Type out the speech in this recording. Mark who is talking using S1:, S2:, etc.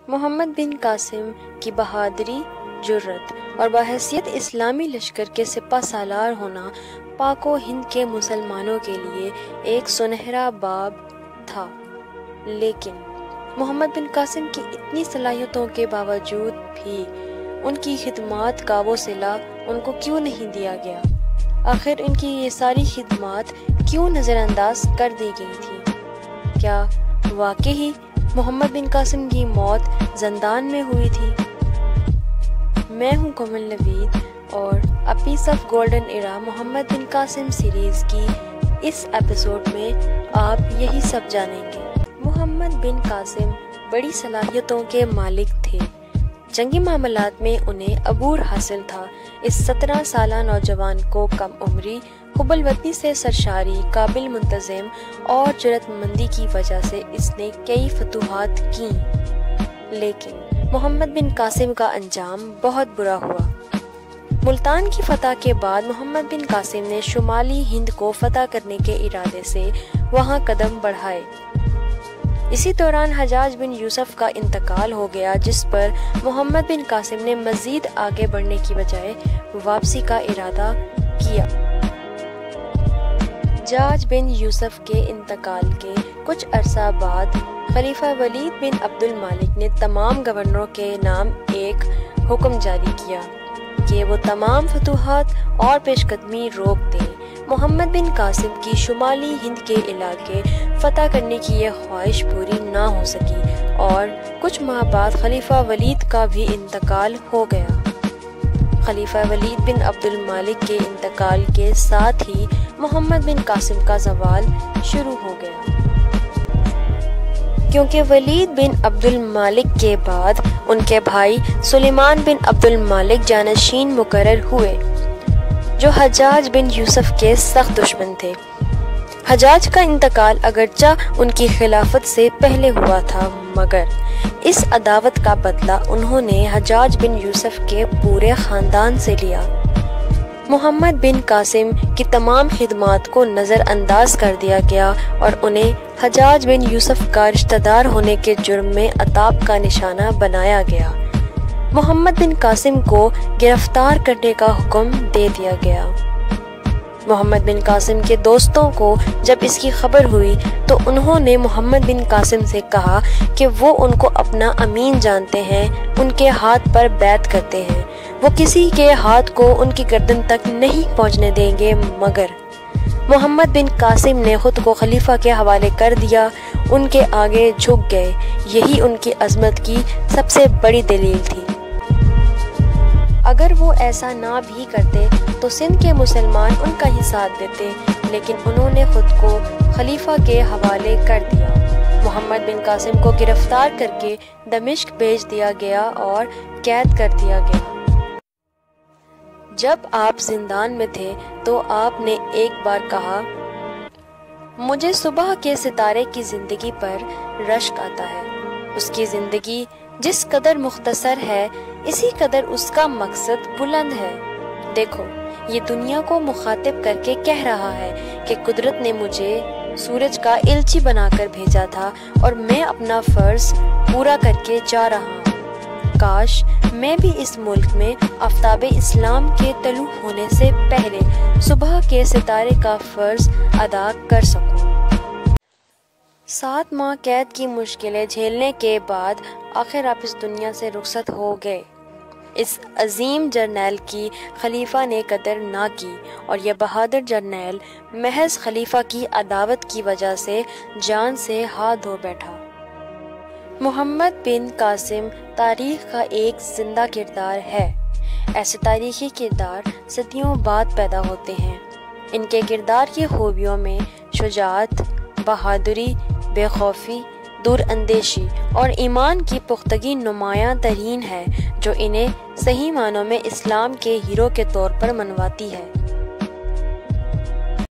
S1: محمد بن قاسم کی بہادری، جرأت اور بحیثیت اسلامی لشکر کے سپہ سالار ہونا پاک و ہند کے مسلمانوں کے لیے ایک سنہرا باب تھا، لیکن محمد بن قاسم کی اتنی صلاحیتوں کے باوجود بھی ان کی خدمات کا وہ صلہ ان کو کیوں نہیں دیا گیا؟ آخر ان کی یہ ساری خدمات کیوں نظر انداز کر دی گئی تھی؟ کیا واقعی محمد بن قاسم کی موت زندان میں ہوئی تھی؟ میں ہوں کومل نوید اور a piece of golden era Muhammad bin Qasim series کی اس ایپیسوڈ میں آپ یہی سب جانیں گے۔ محمد بن قاسم بڑی صلاحیتوں کے مالک تھے۔ جنگی معاملات میں انہیں عبور حاصل تھا۔ اس 17 سالہ نوجوان کو کم عمری، حب الوطنی سے سرشاری، قابل منتظم اور جرأت مندی کی وجہ سے اس نے کئی فتوحات کیں، لیکن محمد بن قاسم کا انجام بہت برا ہوا۔ ملتان کی فتح کے بعد محمد بن قاسم نے شمالی ہند کو فتح کرنے کے ارادے سے وہاں قدم بڑھائے۔ اسی دوران حجاج بن یوسف کا انتقال ہو گیا، جس پر محمد بن قاسم نے مزید آگے بڑھنے کی بجائے واپسی کا ارادہ کیا۔ حجاج بن یوسف کے انتقال کے کچھ عرصہ بعد خلیفہ ولید بن عبد الملک نے تمام گورنروں کے نام ایک حکم جاری کیا کہ وہ تمام فتوحات اور پیش قدمی روک دیں۔ محمد بن قاسم کی شمالی ہند کے علاقے فتح کرنے کی یہ خواہش پوری نہ ہو سکی اور کچھ ماہ بعد خلیفہ ولید کا بھی انتقال ہو گیا۔ خلیفہ ولید بن عبد الملک کے انتقال کے ساتھ ہی محمد بن قاسم کا زوال شروع ہو گیا، کیونکہ ولید بن عبد الملک کے بعد ان کے بھائی سلیمان بن عبد الملک جانشین مقرر ہوئے، جو حجاج بن یوسف کے سخت دشمن تھے۔ حجاج کا انتقال اگرچہ ان کی خلافت سے پہلے ہوا تھا، مگر اس عداوت کا بدلہ انہوں نے حجاج بن یوسف کے پورے خاندان سے لیا۔ محمد بن قاسم کی تمام خدمات کو نظر انداز کر دیا گیا اور انہیں حجاج بن یوسف کا رشتہ دار ہونے کے جرم میں عذاب کا نشانہ بنایا گیا۔ محمد بن قاسم کو گرفتار کرنے کا حکم دے دیا گیا۔ محمد بن قاسم کے دوستوں کو جب اس کی خبر ہوئی تو انہوں نے محمد بن قاسم سے کہا کہ وہ ان کو اپنا امین جانتے ہیں، ان کے ہاتھ پر بیعت کرتے ہیں، وہ کسی کے ہاتھ کو ان کی گردن تک نہیں پہنچنے دیں گے، مگر محمد بن قاسم نے خود کو خلیفہ کے حوالے کر دیا، ان کے آگے جھک گئے۔ یہی ان کی عظمت کی سب سے بڑی دلیل تھی۔ اگر وہ ایسا نہ بھی کرتے تو سندھ کے مسلمان ان کا ہی ساتھ دیتے، لیکن انہوں نے خود کو خلیفہ کے حوالے کر دیا۔ محمد بن قاسم کو گرفتار کر کے دمشق بھیج دیا گیا اور قید کر دیا گیا۔ جب آپ زندان میں تھے تو آپ نے ایک بار کہا، مجھے صبح کے ستارے کی زندگی پر رشک آتا ہے۔ اس کی زندگی جس قدر مختصر ہے، اسی قدر اس کا مقصد بلند ہے۔ دیکھو، یہ دنیا کو مخاطب کر کے کہہ رہا ہے کہ قدرت نے مجھے سورج کا الچی بنا کر بھیجا تھا اور میں اپنا فرض پورا کر کے جا رہا ہوں۔ کاش میں بھی اس ملک میں آفتاب اسلام کے طلوع ہونے سے پہلے صبح کے ستارے کا فرض ادا کر سکوں۔ 7 ماہ قید کی مشکلیں جھیلنے کے بعد آخر آپ اس دنیا سے رخصت ہو گئے۔ اس عظیم جرنیل کی خلیفہ نے قدر نہ کی اور یہ بہادر جرنیل محض خلیفہ کی عداوت کی وجہ سے جان سے ہاتھ دھو بیٹھا۔ محمد بن قاسم تاریخ کا ایک زندہ کردار ہے۔ ایسے تاریخی کردار صدیوں بعد پیدا ہوتے ہیں۔ ان کے کردار کی خوبیوں میں شجاعت، بہادری، بے خوفی، دور اندیشی اور ایمان کی پختگی نمایاں ترین ہے، جو انہیں صحیح معنوں میں اسلام کے ہیرو کے طور پر منواتی ہے۔